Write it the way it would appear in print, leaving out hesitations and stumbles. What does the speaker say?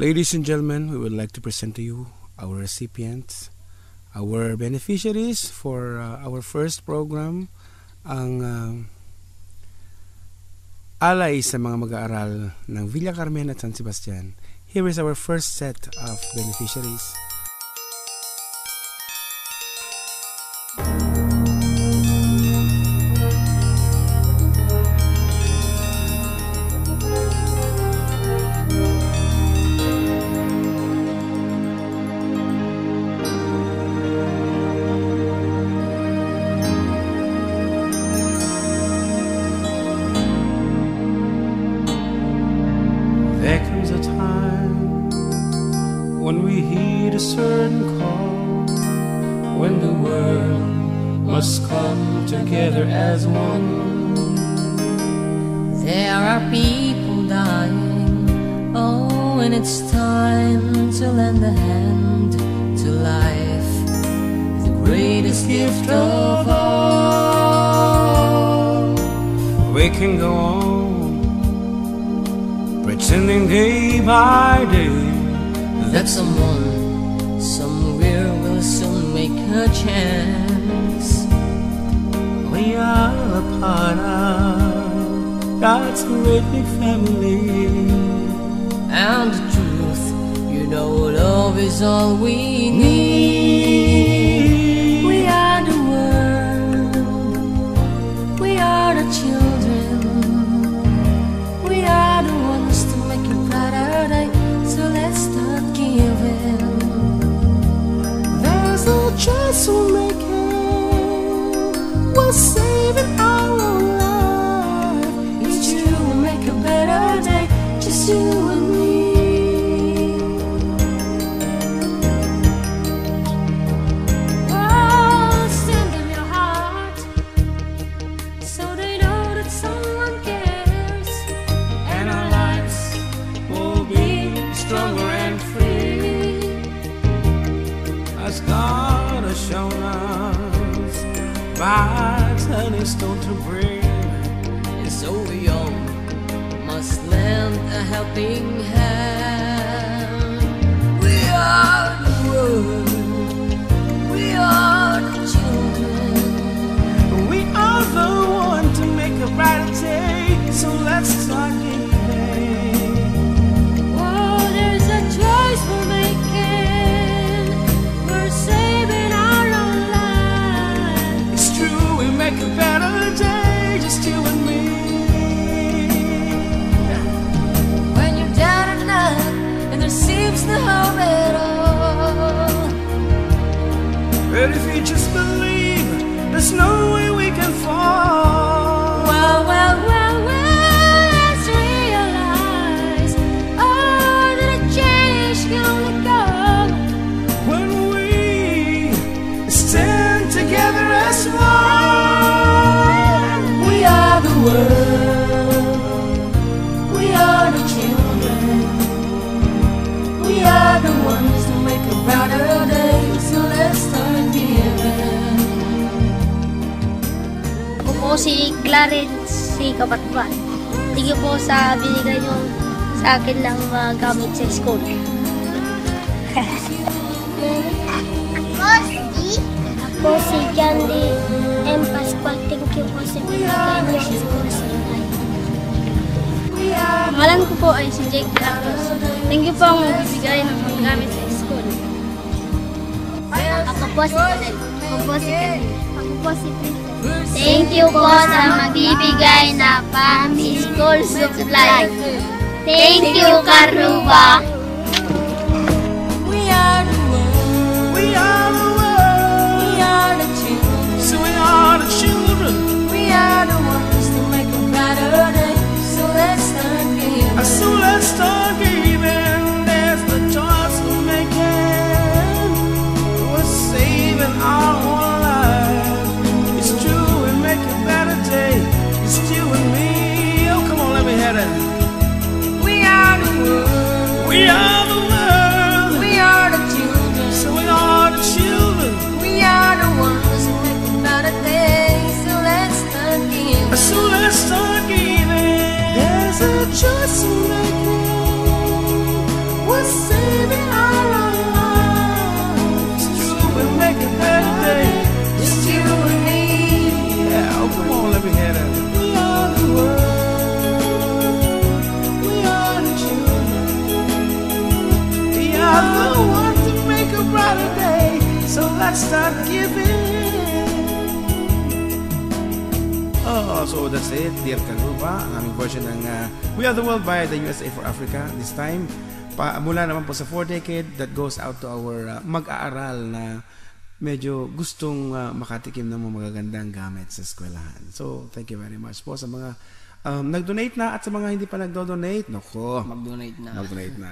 Ladies and gentlemen, we would like to present to you our recipients, our beneficiaries for our first program, ang alay sa mga mag-aaral ng Villa Carmen at San Sebastian. Here is our first set of beneficiaries. When we heed a certain call, when the world must come together as one. There are people dying, oh, and it's time to lend a hand to life, the greatest gift of all. We can go on pretending day by day that someone, somewhere will soon make a chance. We are a part of God's great big family. And the truth, you know, love is all we need. We are the world, we are the children, we are the ones to make a brighter day. So let's start giving. There's no choice we're making, we're saving our own life. It's true, we'll make a better day, just you and me. Oh, send them your heart, so they know that someone cares, and our lives will be stronger and free, as God has shown us by turning stone to bread. and so we all must lend a helping hand. We are the world, we are the children, We are the one to make a brighter day, so let's start giving. oh, there's a choice we're making, we're saving our own lives. It's true, we make a better day, just you and me. When you're down and out, and there seems no hope at all, But if you just believe, there's no way we can fall. well, well, well, well, let's realize, oh, that a change can only come When we stand together as one. we are the world, we are the children, we are the ones to make a brighter day, so let's start giving. Ako po si Clarence, si Kapatban. Thank you po sa binigay nyo sa akin ng mga gamit sa school. Ako si Candy M. Pascual. Thank you po sa binigay nyo sa school sa inay. Pangalan ko po ay si Jake Carlos. Thank you po ang bibigay ng mga gamit sa school. Ako po si Candy. Ako po si Candy. Ako po si Princess. Thank you po sa magbibigay na pang-school supply. Thank you, Karuba. We are the world, We are the world, we are the children, so we are the children. we are the ones to make a brighter day, so let's start giving. So let's start giving. There's the choice we're making, we're saving our whole life. It's true, we make a better day, it's you and me. Oh, come on, let me hear that. We are the world, We are So that's it, dear Kalupa, ang aming version ng We Are the World by the USA for Africa. This time, mula naman po sa 4th decade, that goes out to our mag-aaral na medyo gustong makatikim ng mga magagandang gamit sa eskwelahan. So, thank you very much po sa mga nag-donate na at sa mga hindi pa nag-donate. Nako, Mag-donate na. mag-donate na.